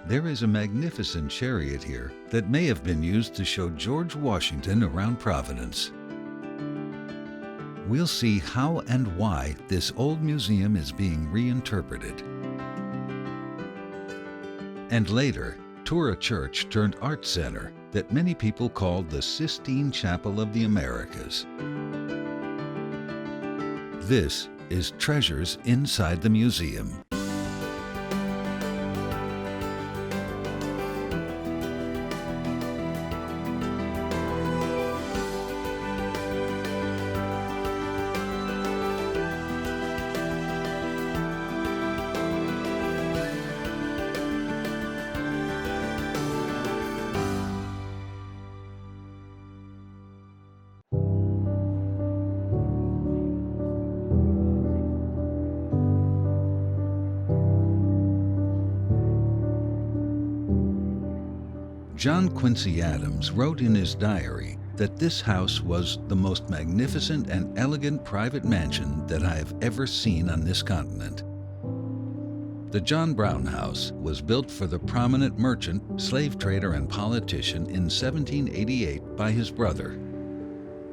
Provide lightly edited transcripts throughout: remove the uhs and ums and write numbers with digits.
There is a magnificent chariot here that may have been used to show George Washington around Providence. We'll see how and why this old museum is being reinterpreted. And later, tour a church turned art center that many people called the Sistine Chapel of the Americas. This is Treasures Inside the Museum. John Quincy Adams wrote in his diary that this house was the most magnificent and elegant private mansion that I have ever seen on this continent. The John Brown House was built for the prominent merchant, slave trader, and politician in 1788 by his brother.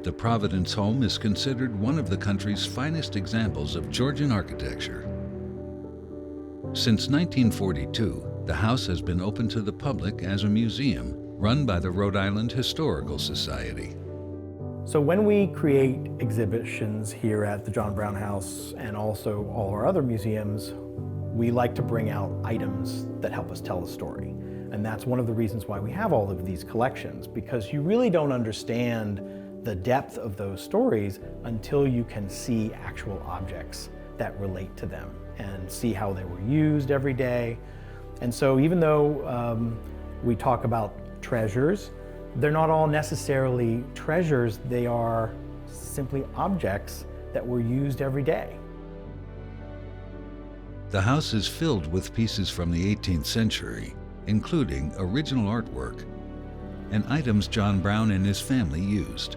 The Providence home is considered one of the country's finest examples of Georgian architecture. Since 1942, the house has been open to the public as a museum run by the Rhode Island Historical Society. So when we create exhibitions here at the John Brown House and also all our other museums, we like to bring out items that help us tell the story. And that's one of the reasons why we have all of these collections, because you really don't understand the depth of those stories until you can see actual objects that relate to them and see how they were used every day. And so even though we talk about treasures, they're not all necessarily treasures, they are simply objects that were used every day. The house is filled with pieces from the 18th century, including original artwork and items John Brown and his family used.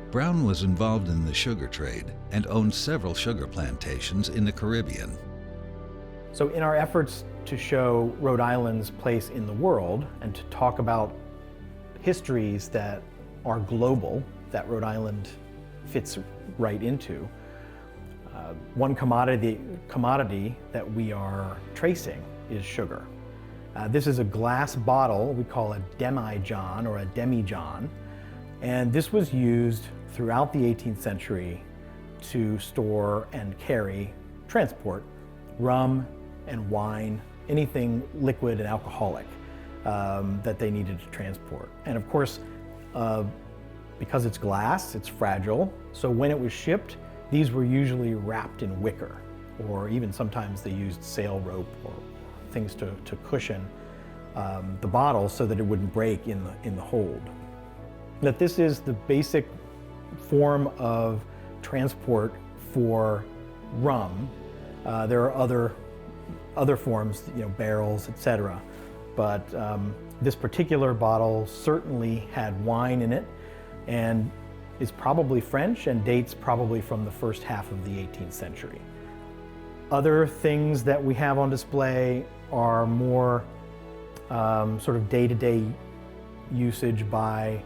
Brown was involved in the sugar trade and owned several sugar plantations in the Caribbean. So in our efforts to show Rhode Island's place in the world and to talk about histories that are global, that Rhode Island fits right into, one commodity that we are tracing is sugar. This is a glass bottle we call a demi-john or a demi-john, and this was used throughout the 18th century to store and transport rum and wine, anything liquid and alcoholic that they needed to transport. And of course, because it's glass, it's fragile, so when it was shipped, these were usually wrapped in wicker, or even sometimes they used sail rope or things to cushion the bottle so that it wouldn't break in the hold. That this is the basic form of transport for rum. There are other forms, barrels, etc. But this particular bottle certainly had wine in it and is probably French and dates probably from the first half of the 18th century. Other things that we have on display are more sort of day-to-day usage by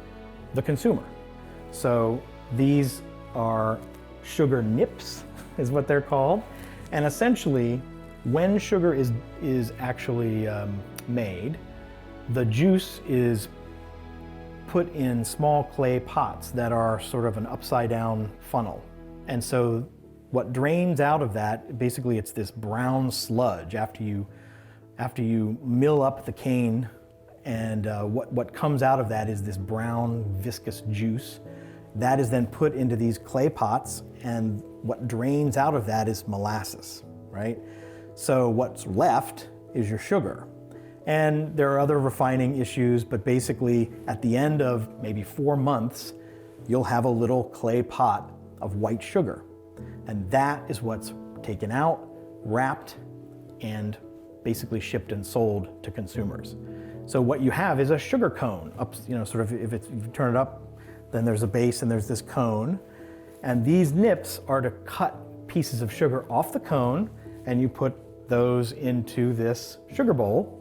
the consumer. So these are sugar nips, is what they're called. And essentially, when sugar is actually made, the juice is put in small clay pots that are sort of an upside down funnel. And so what drains out of that, basically it's this brown sludge after you mill up the cane, and what comes out of that is this brown viscous juice. That is then put into these clay pots, and what drains out of that is molasses, right? So what's left is your sugar. And there are other refining issues, but basically at the end of maybe 4 months, you'll have a little clay pot of white sugar. And that is what's taken out, wrapped, and basically shipped and sold to consumers. So what you have is a sugar cone. Sort of if you turn it up, then there's a base and there's this cone. And these nips are to cut pieces of sugar off the cone, and you put put those into this sugar bowl.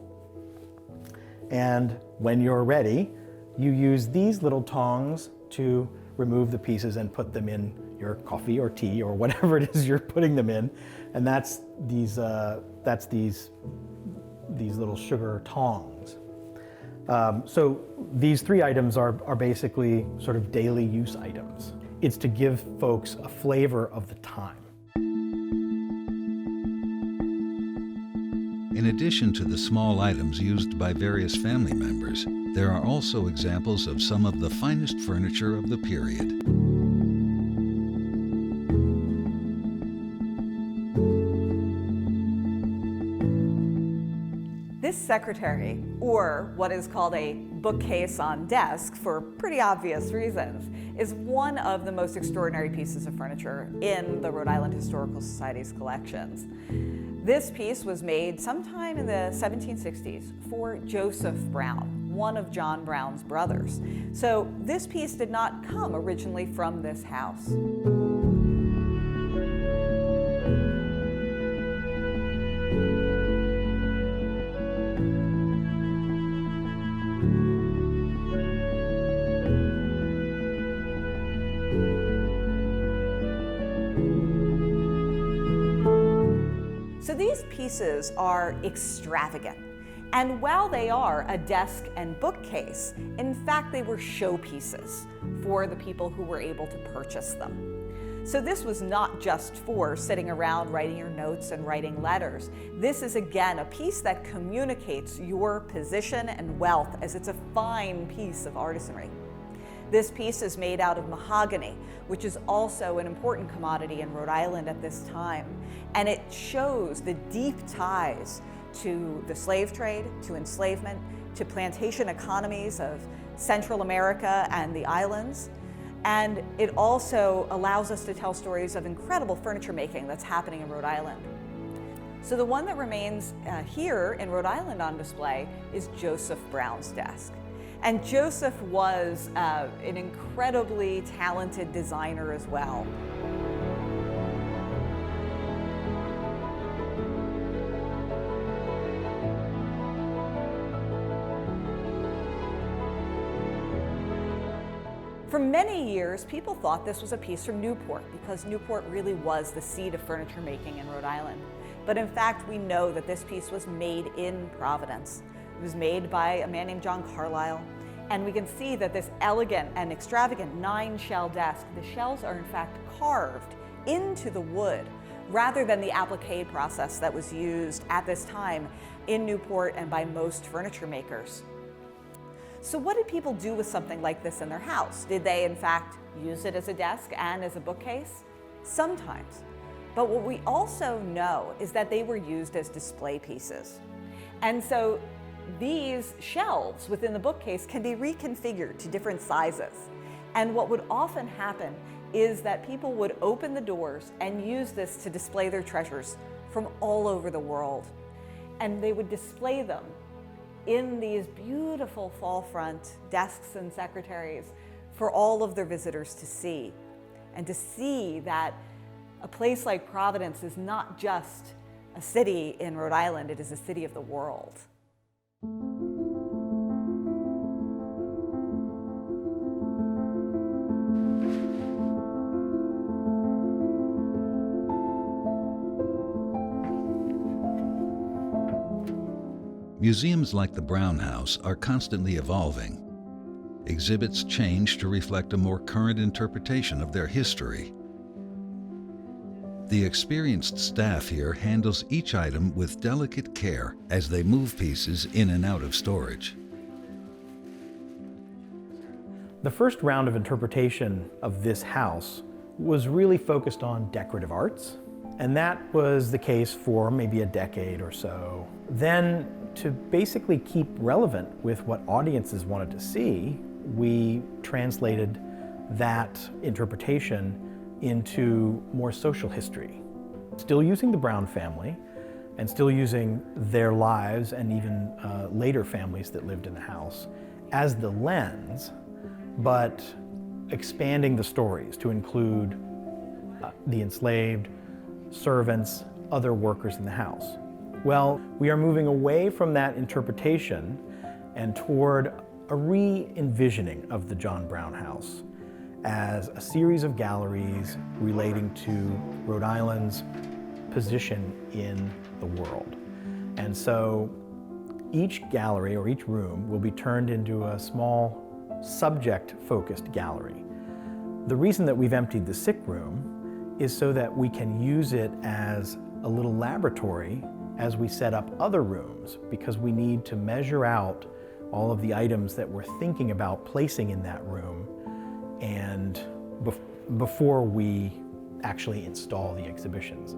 And when you're ready, you use these little tongs to remove the pieces and put them in your coffee or tea or whatever it is you're putting them in. And that's these little sugar tongs. So these three items are basically sort of daily use items. It's to give folks a flavor of the time. In addition to the small items used by various family members, there are also examples of some of the finest furniture of the period. This secretary, or what is called a bookcase on desk for pretty obvious reasons, is one of the most extraordinary pieces of furniture in the Rhode Island Historical Society's collections. This piece was made sometime in the 1760s for Joseph Brown, one of John Brown's brothers. So this piece did not come originally from this house. So these pieces are extravagant. And while they are a desk and bookcase, in fact, they were showpieces for the people who were able to purchase them. So this was not just for sitting around writing your notes and writing letters. This is, again, a piece that communicates your position and wealth, as it's a fine piece of artisanry. This piece is made out of mahogany, which is also an important commodity in Rhode Island at this time. And it shows the deep ties to the slave trade, to enslavement, to plantation economies of Central America and the islands. And it also allows us to tell stories of incredible furniture making that's happening in Rhode Island. So the one that remains here in Rhode Island on display is Joseph Brown's desk. And Joseph was an incredibly talented designer as well. For many years, people thought this was a piece from Newport because Newport really was the seat of furniture making in Rhode Island. But in fact, we know that this piece was made in Providence. It was made by a man named John Carlisle. And we can see that this elegant and extravagant 9-shell desk, the shells are in fact carved into the wood rather than the applique process that was used at this time in Newport and by most furniture makers. So what did people do with something like this in their house? Did they in fact use it as a desk and as a bookcase? Sometimes. But what we also know is that they were used as display pieces. And so these shelves within the bookcase can be reconfigured to different sizes. And what would often happen is that people would open the doors and use this to display their treasures from all over the world. And they would display them in these beautiful fall front desks and secretaries for all of their visitors to see. And to see that a place like Providence is not just a city in Rhode Island, it is a city of the world. Museums like the Brown House are constantly evolving. Exhibits change to reflect a more current interpretation of their history. The experienced staff here handles each item with delicate care as they move pieces in and out of storage. The first round of interpretation of this house was really focused on decorative arts, and that was the case for maybe a decade or so. Then, to basically keep relevant with what audiences wanted to see, we translated that interpretation into more social history. Still using the Brown family and still using their lives and even later families that lived in the house as the lens, but expanding the stories to include the enslaved, servants, other workers in the house. Well, we are moving away from that interpretation and toward a re-envisioning of the John Brown House as a series of galleries relating to Rhode Island's position in the world. And so each gallery or each room will be turned into a small subject-focused gallery. The reason that we've emptied the sick room is so that we can use it as a little laboratory as we set up other rooms, because we need to measure out all of the items that we're thinking about placing in that room and before we actually install the exhibitions.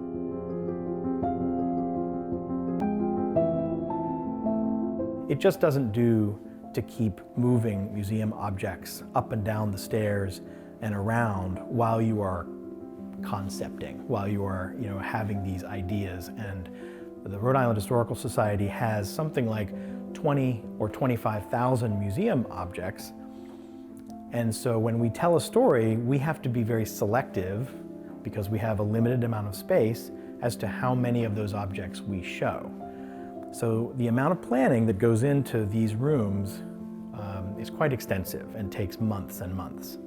It just doesn't do to keep moving museum objects up and down the stairs and around while you are concepting, while you are having these ideas. And the Rhode Island Historical Society has something like 20 or 25,000 museum objects. And so when we tell a story, we have to be very selective, because we have a limited amount of space, as to how many of those objects we show. So the amount of planning that goes into these rooms is quite extensive and takes months and months.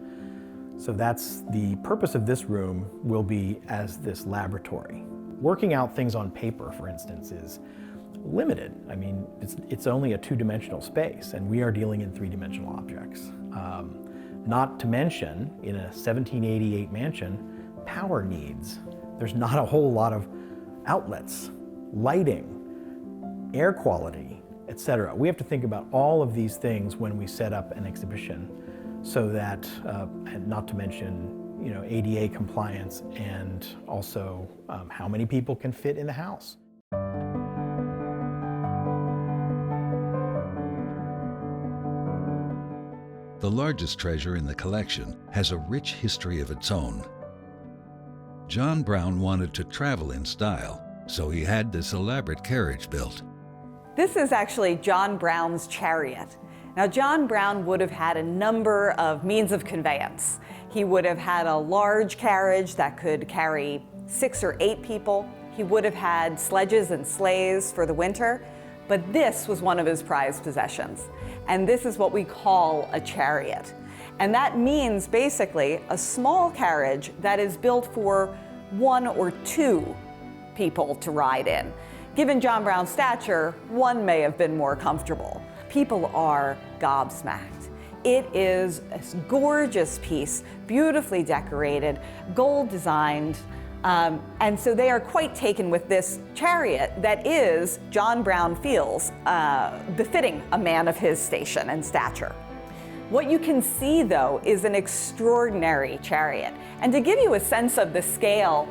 So that's the purpose of this room, will be as this laboratory. Working out things on paper, for instance, is limited. I mean, it's only a two-dimensional space, and we are dealing in three-dimensional objects. Not to mention, in a 1788 mansion, power needs. There's not a whole lot of outlets, lighting, air quality, etc. We have to think about all of these things when we set up an exhibition, so that, and not to mention, ADA compliance, and also how many people can fit in the house. The largest treasure in the collection has a rich history of its own. John Brown wanted to travel in style, so he had this elaborate carriage built. This is actually John Brown's chariot. Now, John Brown would have had a number of means of conveyance. He would have had a large carriage that could carry 6 or 8 people. He would have had sledges and sleighs for the winter, but this was one of his prized possessions. And this is what we call a chariot. And that means basically a small carriage that is built for 1 or 2 people to ride in. Given John Brown's stature, 1 may have been more comfortable. People are gobsmacked. It is a gorgeous piece, beautifully decorated, gold designed, and so they are quite taken with this chariot that is, John Brown feels, befitting a man of his station and stature. What you can see, though, is an extraordinary chariot. And to give you a sense of the scale,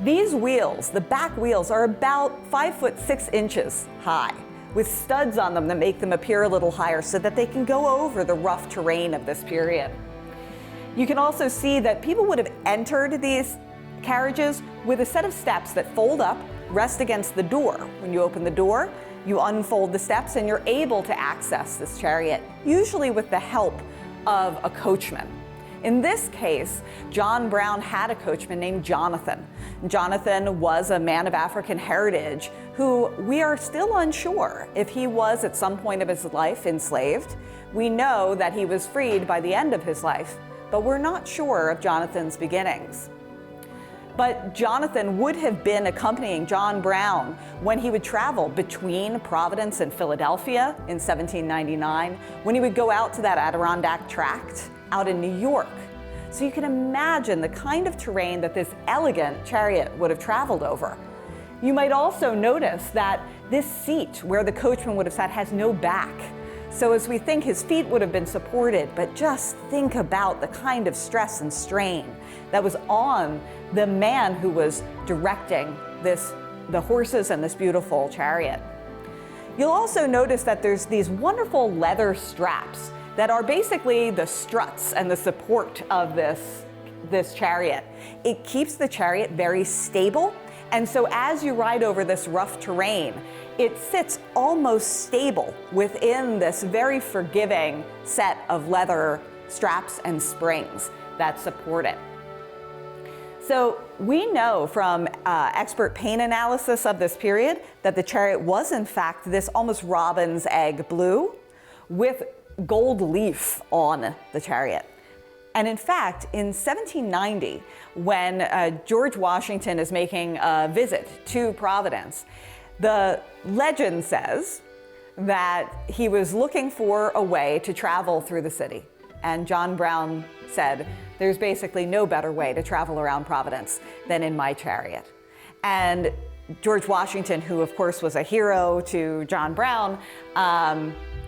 these wheels, the back wheels, are about 5 foot 6 inches high, with studs on them that make them appear a little higher so that they can go over the rough terrain of this period. You can also see that people would have entered these carriages with a set of steps that fold up, rest against the door. When you open the door, you unfold the steps and you're able to access this chariot, usually with the help of a coachman. In this case, John Brown had a coachman named Jonathan. Jonathan was a man of African heritage who we are still unsure if he was at some point of his life enslaved. We know that he was freed by the end of his life, but we're not sure of Jonathan's beginnings. But Jonathan would have been accompanying John Brown when he would travel between Providence and Philadelphia in 1799, when he would go out to that Adirondack tract out in New York. So you can imagine the kind of terrain that this elegant chariot would have traveled over. You might also notice that this seat where the coachman would have sat has no back. So as we think his feet would have been supported, but just think about the kind of stress and strain that was on the man who was directing the horses and this beautiful chariot. You'll also notice that there's these wonderful leather straps that are basically the struts and the support of this chariot. It keeps the chariot very stable, and so as you ride over this rough terrain, it sits almost stable within this very forgiving set of leather straps and springs that support it. So we know from expert paint analysis of this period that the chariot was in fact this almost robin's egg blue with gold leaf on the chariot. And in fact, in 1790, when George Washington is making a visit to Providence, the legend says that he was looking for a way to travel through the city. And John Brown said, there's basically no better way to travel around Providence than in my chariot. And George Washington, who of course was a hero to John Brown,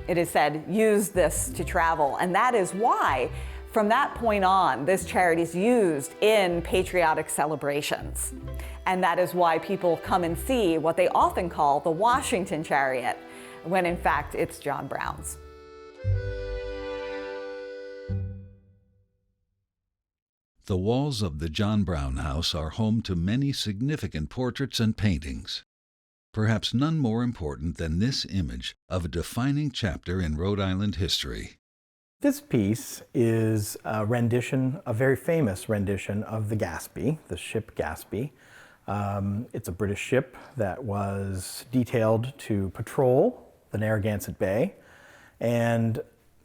it is said, used this to travel. And that is why, from that point on, this chariot is used in patriotic celebrations. And that is why people come and see what they often call the Washington chariot, when in fact it's John Brown's. The walls of the John Brown House are home to many significant portraits and paintings. Perhaps none more important than this image of a defining chapter in Rhode Island history. This piece is a rendition, a very famous rendition of the Gaspee, the ship Gaspee. It's a British ship that was detailed to patrol the Narragansett Bay, and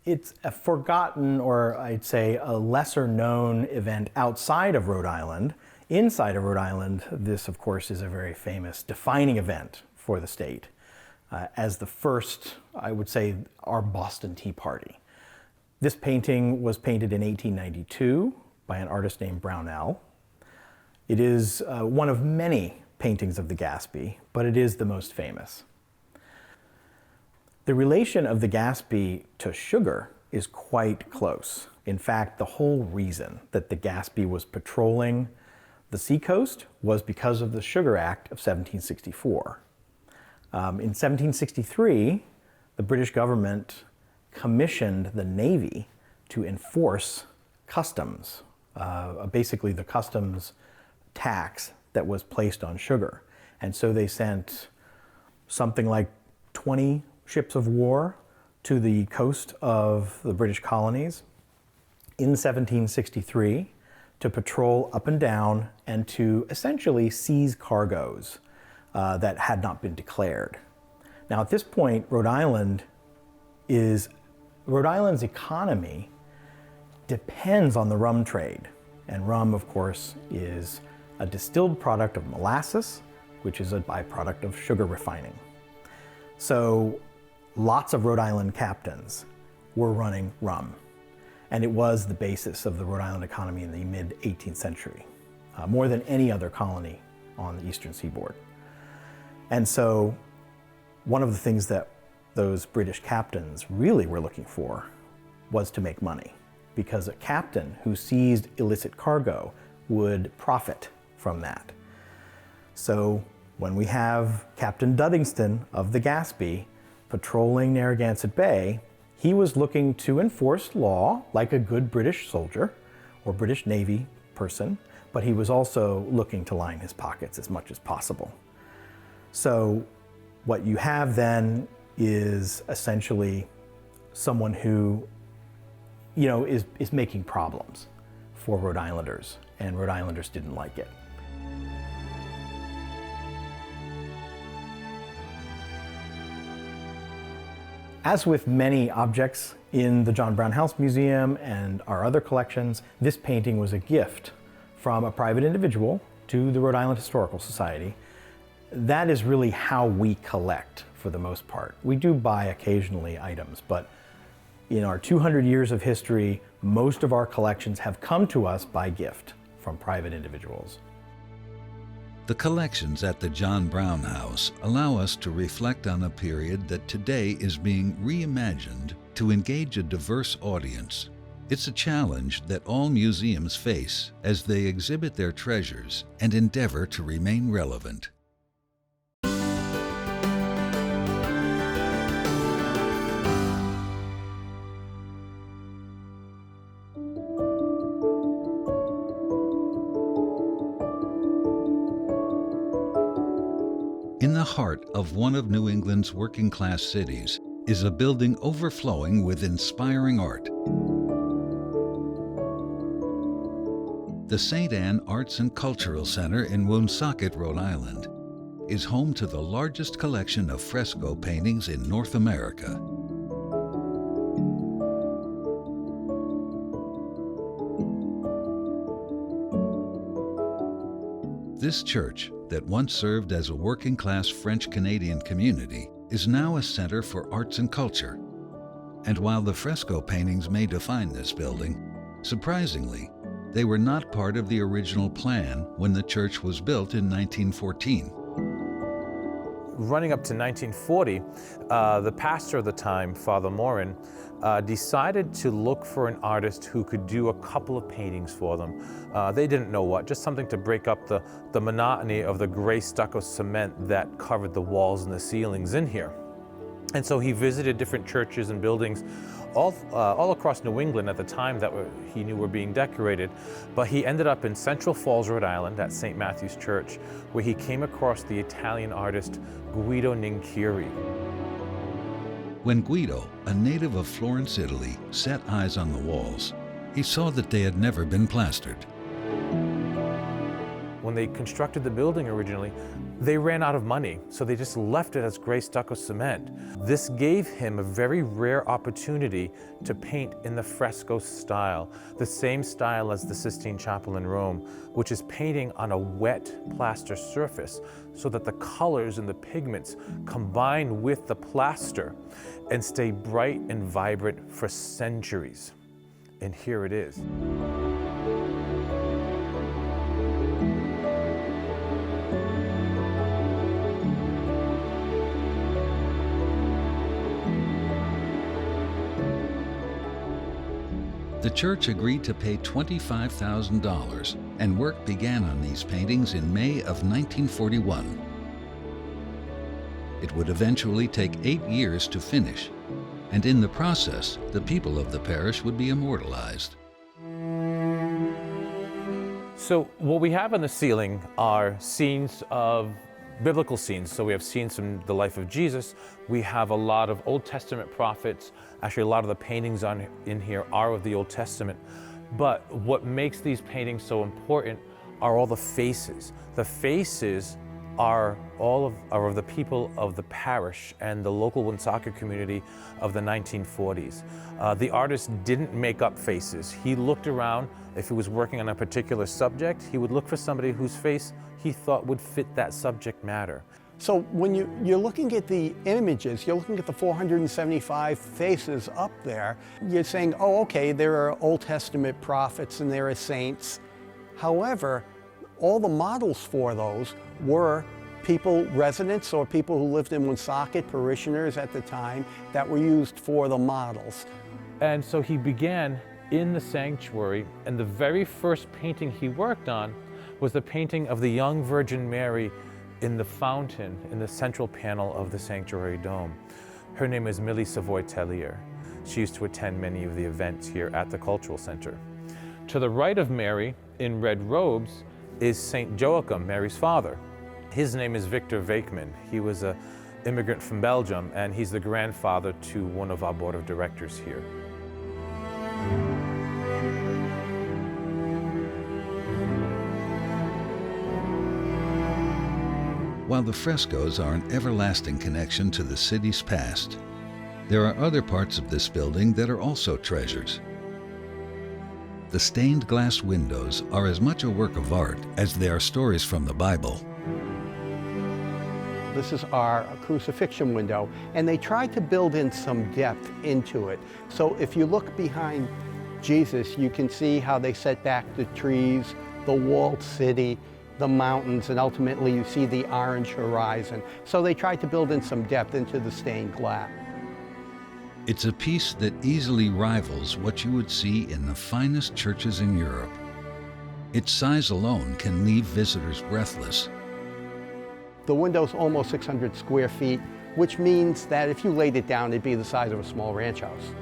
it's a forgotten, or I'd say a lesser known event outside of Rhode Island. Inside of Rhode Island, this of course is a very famous defining event for the state. As the first, I would say, our Boston Tea Party. This painting was painted in 1892 by an artist named Brownell. It is one of many paintings of the Gaspee, but it is the most famous. The relation of the Gaspee to sugar is quite close. In fact, the whole reason that the Gaspee was patrolling the seacoast was because of the Sugar Act of 1764. In 1763, the British government commissioned the Navy to enforce customs, basically the customs tax that was placed on sugar. And so they sent something like 20 ships of war to the coast of the British colonies in 1763 to patrol up and down and to essentially seize cargoes that had not been declared. Now at this point, Rhode Island's economy depends on the rum trade. And rum, of course, is a distilled product of molasses, which is a byproduct of sugar refining. So lots of Rhode Island captains were running rum, and it was the basis of the Rhode Island economy in the mid-18th century, more than any other colony on the eastern seaboard. And so one of the things that those British captains really were looking for was to make money, because a captain who seized illicit cargo would profit from that. So when we have Captain Duddingston of the Gaspee patrolling Narragansett Bay, he was looking to enforce law like a good British soldier or British Navy person, but he was also looking to line his pockets as much as possible. So what you have then is essentially someone who, is making problems for Rhode Islanders, and Rhode Islanders didn't like it. As with many objects in the John Brown House Museum and our other collections, this painting was a gift from a private individual to the Rhode Island Historical Society. That is really how we collect for the most part. We do buy occasionally items, but in our 200 years of history, most of our collections have come to us by gift from private individuals. The collections at the John Brown House allow us to reflect on a period that today is being reimagined to engage a diverse audience. It's a challenge that all museums face as they exhibit their treasures and endeavor to remain relevant. In the heart of one of New England's working-class cities is a building overflowing with inspiring art. The St. Anne Arts and Cultural Center in Woonsocket, Rhode Island, is home to the largest collection of fresco paintings in North America. This church, that once served as a working-class French-Canadian community, is now a center for arts and culture. And while the fresco paintings may define this building, surprisingly, they were not part of the original plan when the church was built in 1914. Running up to 1940, the pastor of the time, Father Morin, decided to look for an artist who could do a couple of paintings for them. They didn't know what, just something to break up the monotony of the gray stucco cement that covered the walls and the ceilings in here. And so he visited different churches and buildings all across New England at the time that he knew were being decorated. But he ended up in Central Falls, Rhode Island at St. Matthew's Church, where he came across the Italian artist Guido Ninchiri. When Guido, a native of Florence, Italy, set eyes on the walls, he saw that they had never been plastered. When they constructed the building originally, they ran out of money, so they just left it as gray stucco cement. This gave him a very rare opportunity to paint in the fresco style, the same style as the Sistine Chapel in Rome, which is painting on a wet plaster surface so that the colors and the pigments combine with the plaster and stay bright and vibrant for centuries. And here it is. The church agreed to pay $25,000, and work began on these paintings in May of 1941. It would eventually take 8 years to finish, and in the process, the people of the parish would be immortalized. So what we have on the ceiling are scenes of biblical scenes. So we have scenes from the life of Jesus. We have a lot of Old Testament prophets. Actually, a lot of the paintings in here are of the Old Testament. But what makes these paintings so important are all the faces. The faces are of the people of the parish and the local Woonsocket community of the 1940s. The artist didn't make up faces. He looked around. If he was working on a particular subject, he would look for somebody whose face he thought would fit that subject matter. So when you're looking at the images, you're looking at the 475 faces up there, you're saying, oh, okay, there are Old Testament prophets and there are saints. However, all the models for those were people, residents or people who lived in Woonsocket, parishioners at the time, that were used for the models. And so he began in the sanctuary, and the very first painting he worked on was the painting of the young Virgin Mary in the fountain in the central panel of the sanctuary dome. Her name is Millie Savoy-Tellier. She used to attend many of the events here at the Cultural Center. To the right of Mary, in red robes, is St. Joachim, Mary's father. His name is Victor Wakeman. He was an immigrant from Belgium, and he's the grandfather to one of our board of directors here. While the frescoes are an everlasting connection to the city's past, there are other parts of this building that are also treasures. The stained glass windows are as much a work of art as they are stories from the Bible. This is our crucifixion window, and they tried to build in some depth into it. So if you look behind Jesus, you can see how they set back the trees, the walled city, the mountains, and ultimately you see the orange horizon. So they tried to build in some depth into the stained glass. It's a piece that easily rivals what you would see in the finest churches in Europe. Its size alone can leave visitors breathless. The window's almost 600 square feet, which means that if you laid it down, it'd be the size of a small ranch house.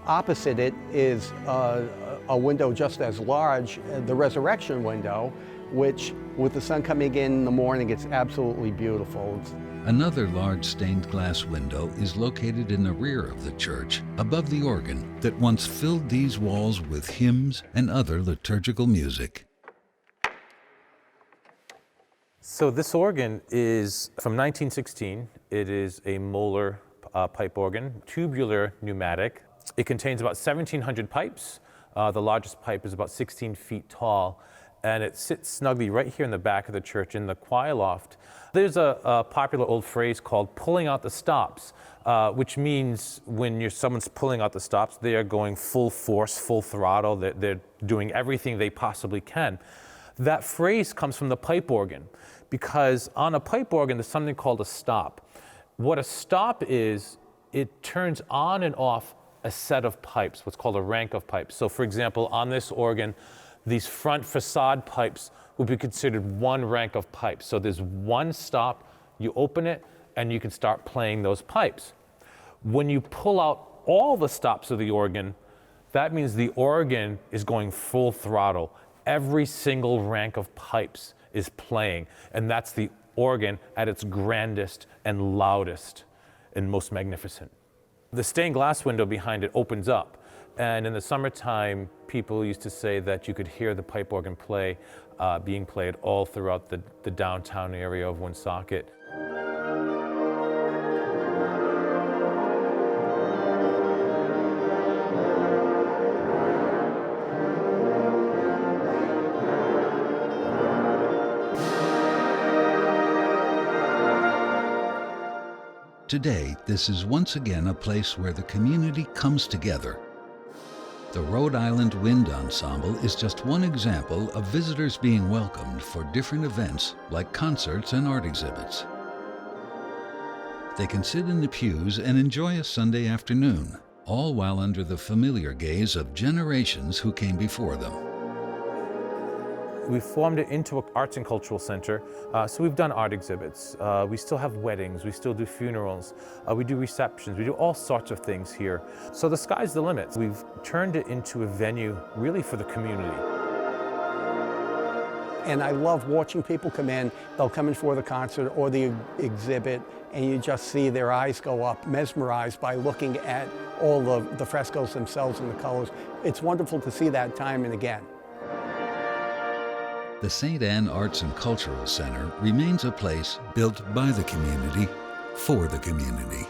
Opposite it is a window just as large, the resurrection window, which with the sun coming in the morning, it's absolutely beautiful. Another large stained glass window is located in the rear of the church, above the organ that once filled these walls with hymns and other liturgical music. So this organ is from 1916. It is a molar pipe organ, tubular pneumatic. It contains about 1,700 pipes. The largest pipe is about 16 feet tall, and it sits snugly right here in the back of the church in the choir loft. There's a popular old phrase called pulling out the stops, which means when someone's pulling out the stops, they are going full force, full throttle, they're doing everything they possibly can. That phrase comes from the pipe organ, because on a pipe organ there's something called a stop. What a stop is, it turns on and off a set of pipes, what's called a rank of pipes. So for example, on this organ, these front facade pipes would be considered one rank of pipes. So there's one stop, you open it, and you can start playing those pipes. When you pull out all the stops of the organ, that means the organ is going full throttle. Every single rank of pipes is playing, and that's the organ at its grandest and loudest and most magnificent. The stained glass window behind it opens up, and in the summertime, people used to say that you could hear the pipe organ being played all throughout the downtown area of Woonsocket. Today, this is once again a place where the community comes together. The Rhode Island Wind Ensemble is just one example of visitors being welcomed for different events like concerts and art exhibits. They can sit in the pews and enjoy a Sunday afternoon, all while under the familiar gaze of generations who came before them. We formed it into an arts and cultural center, so we've done art exhibits. We still have weddings, we still do funerals, we do receptions, we do all sorts of things here. So the sky's the limit. We've turned it into a venue really for the community. And I love watching people come in. They'll come in for the concert or the exhibit, and you just see their eyes go up, mesmerized by looking at all the frescoes themselves and the colors. It's wonderful to see that time and again. The St. Anne Arts and Cultural Center remains a place built by the community, for the community.